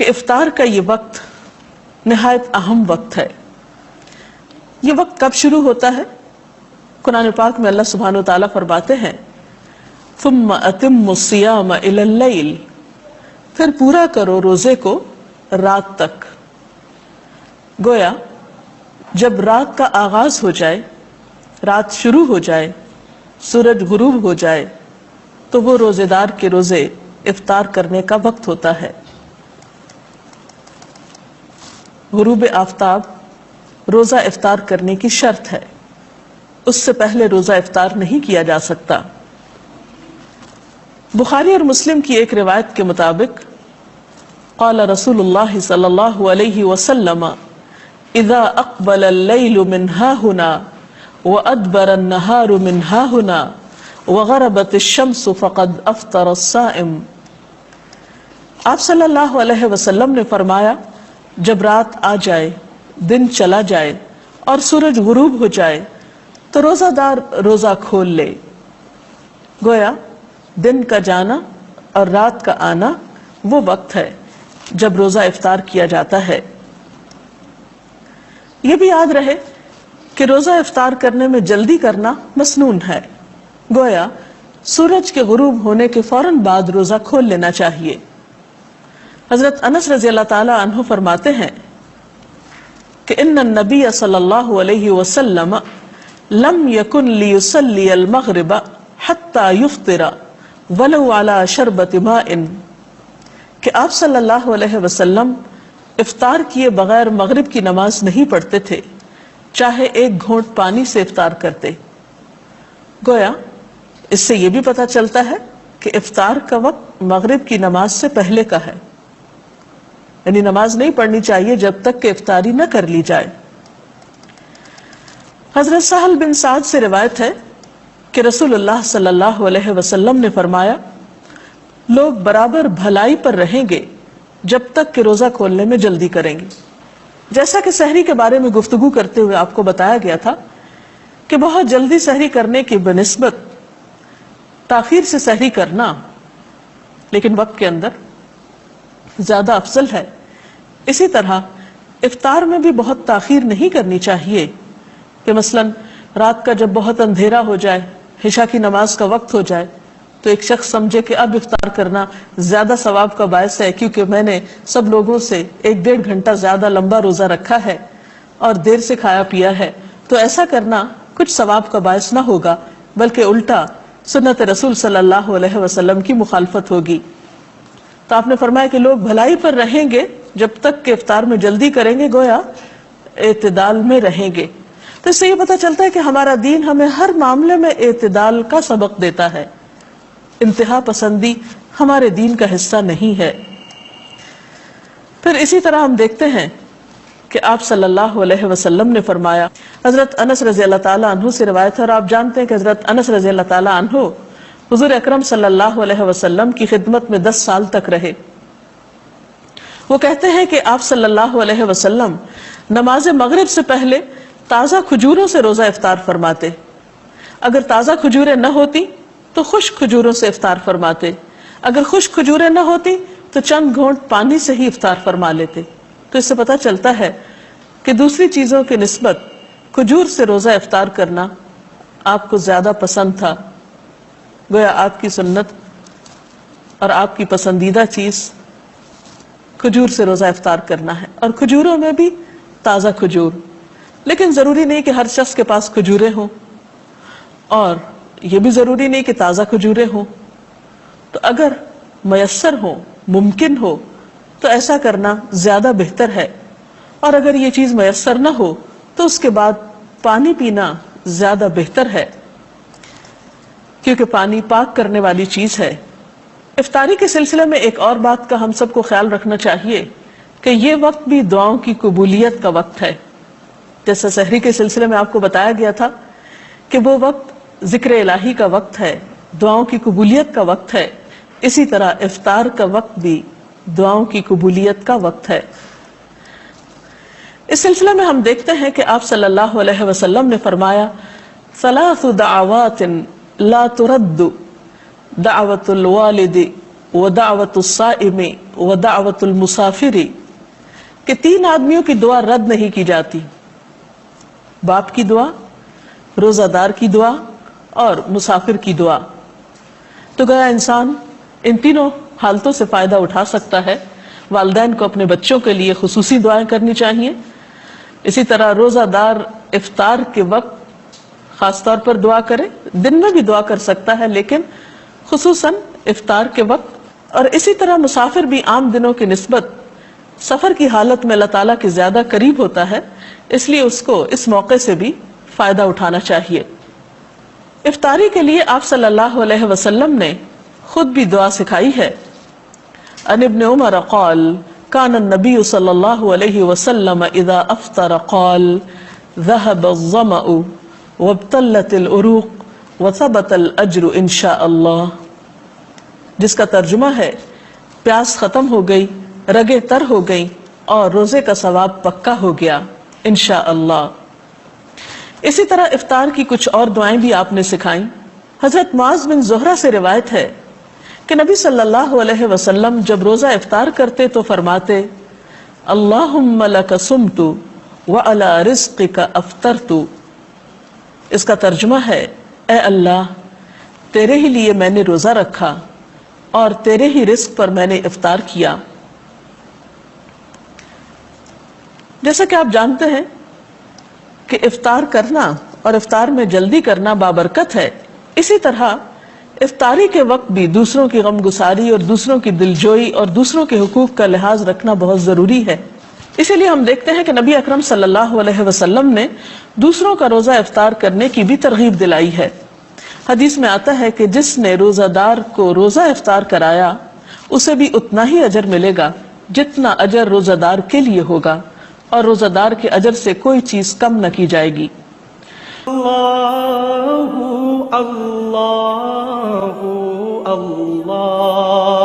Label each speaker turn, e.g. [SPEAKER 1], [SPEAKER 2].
[SPEAKER 1] کہ افطار کا یہ وقت نہایت اہم وقت ہے۔ یہ وقت کب شروع ہوتا ہے؟ قرآن پاک میں اللہ سبحانہ وتعالیٰ فرماتے ہیں ثم اتم الصیام الی اللیل، پھر پورا کرو روزے کو رات تک۔ گویا جب رات کا آغاز ہو جائے، رات شروع ہو جائے، سورج غروب ہو جائے تو وہ روزے دار کے روزے افطار کرنے کا وقت ہوتا ہے۔ غروب آفتاب روزہ افطار کرنے کی شرط ہے، اس سے پہلے روزہ افطار نہیں کیا جا سکتا۔ بخاری اور مسلم کی ایک روایت کے مطابق قال رسول اللہ صلی اللہ علیہ وسلم اذا اقبل اللیل من ہاہنا وادبر النہار من ہاہنا وغربت الشمس فقد افطر الصائم۔ آپ صلی اللہ علیہ وسلم نے فرمایا جب رات آ جائے، دن چلا جائے اور سورج غروب ہو جائے تو روزہ دار روزہ کھول لے۔ گویا دن کا جانا اور رات کا آنا وہ وقت ہے جب روزہ افطار کیا جاتا ہے۔ یہ بھی یاد رہے کہ روزہ افطار کرنے میں جلدی کرنا مسنون ہے، گویا سورج کے غروب ہونے کے فوراً بعد روزہ کھول لینا چاہیے۔ حضرت انس رضی اللہ تعالی عنہ فرماتے ہیں کہ ان النبی صلی اللہ علیہ وسلم لم یکن لیصلی المغرب حتی یفطر ولو علی شربۃ ماء، کہ آپ صلی اللہ علیہ وسلم افطار کیے بغیر مغرب کی نماز نہیں پڑھتے تھے، چاہے ایک گھونٹ پانی سے افطار کرتے۔ گویا اس سے یہ بھی پتہ چلتا ہے کہ افطار کا وقت مغرب کی نماز سے پہلے کا ہے، یعنی نماز نہیں پڑھنی چاہیے جب تک کہ افطاری نہ کر لی جائے۔ حضرت سہل بن سعد سے روایت ہے کہ رسول اللہ صلی اللہ علیہ وسلم نے فرمایا لوگ برابر بھلائی پر رہیں گے جب تک کہ روزہ کھولنے میں جلدی کریں گے۔ جیسا کہ سحری کے بارے میں گفتگو کرتے ہوئے آپ کو بتایا گیا تھا کہ بہت جلدی سحری کرنے کی بنسبت تاخیر سے سحری کرنا لیکن وقت کے اندر زیادہ افضل ہے۔ اسی طرح افطار میں بھی بہت تاخیر نہیں کرنی چاہیے کہ مثلاً رات کا جب بہت اندھیرا ہو جائے، عشاء کی نماز کا وقت ہو جائے تو ایک شخص سمجھے کہ اب افطار کرنا زیادہ ثواب کا باعث ہے کیونکہ میں نے سب لوگوں سے 1-1.5 گھنٹہ زیادہ لمبا روزہ رکھا ہے اور دیر سے کھایا پیا ہے، تو ایسا کرنا کچھ ثواب کا باعث نہ ہوگا بلکہ الٹا سنت رسول صلی اللہ علیہ وسلم کی مخالفت ہوگی۔ تو آپ نے فرمایا کہ لوگ بھلائی پر رہیں گے جب تک کہ افطار میں جلدی کریں گے، گویا اعتدال میں رہیں گے۔ تو اس سے یہ پتہ چلتا ہے کہ ہمارا دین ہمیں ہر معاملے میں اعتدال کا سبق دیتا ہے، انتہا پسندی ہمارے دین کا حصہ نہیں ہے۔ پھر اسی طرح ہم دیکھتے ہیں کہ آپ صلی اللہ علیہ وسلم نے فرمایا، حضرت انس رضی اللہ تعالیٰ عنہ سے روایت ہے اور آپ جانتے ہیں کہ حضرت انس رضی اللہ تعالیٰ عنہ حضور اکرم صلی اللہ علیہ وسلم کی خدمت میں 10 سال تک رہے۔ وہ کہتے ہیں کہ آپ صلی اللہ علیہ وسلم نماز مغرب سے پہلے تازہ کھجوروں سے روزہ افطار فرماتے، اگر تازہ کھجوریں نہ ہوتی تو خشک کھجوروں سے افطار فرماتے، اگر خشک کھجوریں نہ ہوتی تو چند گھونٹ پانی سے ہی افطار فرما لیتے۔ تو اس سے پتہ چلتا ہے کہ دوسری چیزوں کی نسبت کھجور سے روزہ افطار کرنا آپ کو زیادہ پسند تھا، گویا آپ کی سنت اور آپ کی پسندیدہ چیز کھجور سے روزہ افطار کرنا ہے، اور کھجوروں میں بھی تازہ کھجور۔ لیکن ضروری نہیں کہ ہر شخص کے پاس کھجوریں ہوں، اور یہ بھی ضروری نہیں کہ تازہ کھجوریں ہوں، تو اگر میسر ہو، ممکن ہو تو ایسا کرنا زیادہ بہتر ہے، اور اگر یہ چیز میسر نہ ہو تو اس کے بعد پانی پینا زیادہ بہتر ہے، کیونکہ پانی پاک کرنے والی چیز ہے۔ افطاری کے سلسلے میں ایک اور بات کا ہم سب کو خیال رکھنا چاہیے کہ یہ وقت بھی دعاؤں کی قبولیت کا وقت ہے۔ جیسا سحری کے سلسلے میں آپ کو بتایا گیا تھا کہ وہ وقت ذکر الہی کا وقت ہے، دعاؤں کی قبولیت کا وقت ہے، اسی طرح افطار کا وقت بھی دعاؤں کی قبولیت کا وقت ہے۔ اس سلسلے میں ہم دیکھتے ہیں کہ آپ صلی اللہ علیہ وسلم نے فرمایا ثلاث دعوات لا ترد دعوت الوالد ودعوت الصائم ودعوت المسافر، کہ 3 آدمیوں کی دعا رد نہیں کی جاتی، باپ کی دعا، روزہ دار کی دعا اور مسافر کی دعا۔ تو گویا انسان ان تینوں حالتوں سے فائدہ اٹھا سکتا ہے۔ والدین کو اپنے بچوں کے لیے خصوصی دعائیں کرنی چاہیے، اسی طرح روزہ دار افطار کے وقت خاص طور پر دعا کرے، دن میں بھی دعا کر سکتا ہے لیکن خصوصاً افطار کے وقت، اور اسی طرح مسافر بھی عام دنوں کی نسبت سفر کی حالت میں اللہ تعالیٰ کے زیادہ قریب ہوتا ہے، اس لیے اس کو اس موقع سے بھی فائدہ اٹھانا چاہیے۔ افطاری کے لیے آپ صلی اللہ علیہ وسلم نے خود بھی دعا سکھائی ہے۔ عن ابن عمر قال كان النبي صلی اللہ علیہ وسلم اذا افطر قال ذهب الظمأ وابتلت العروق وثبت الاجر ان شاء اللہ، جس کا ترجمہ ہے پیاس ختم ہو گئی، رگیں تر ہو گئیں اور روزے کا ثواب پکا ہو گیا انشاءاللہ۔ اسی طرح افطار کی کچھ اور دعائیں بھی آپ نے سکھائیں۔ حضرت معاذ بن زہرہ سے روایت ہے کہ نبی صلی اللہ علیہ وسلم جب روزہ افطار کرتے تو فرماتے اللہم لک صمت وعلی رزقک افطرت، اس کا ترجمہ ہے اے اللہ تیرے ہی لیے میں نے روزہ رکھا اور تیرے ہی رزق پر میں نے افطار کیا۔ جیسا کہ آپ جانتے ہیں کہ افطار کرنا اور افطار میں جلدی کرنا بابرکت ہے، اسی طرح افطاری کے وقت بھی دوسروں کی غمگساری اور دوسروں کی دلجوئی اور دوسروں کے حقوق کا لحاظ رکھنا بہت ضروری ہے۔ اسی لیے ہم دیکھتے ہیں کہ نبی اکرم صلی اللہ علیہ وسلم نے دوسروں کا روزہ افطار کرنے کی بھی ترغیب دلائی ہے۔ حدیث میں آتا ہے کہ جس نے روزہ دار کو روزہ افطار کرایا اسے بھی اتنا ہی اجر ملے گا جتنا اجر روزہ دار کے لیے ہوگا، اور روزہ دار کے اجر سے کوئی چیز کم نہ کی جائے گی۔
[SPEAKER 2] اللہ اللہ اللہ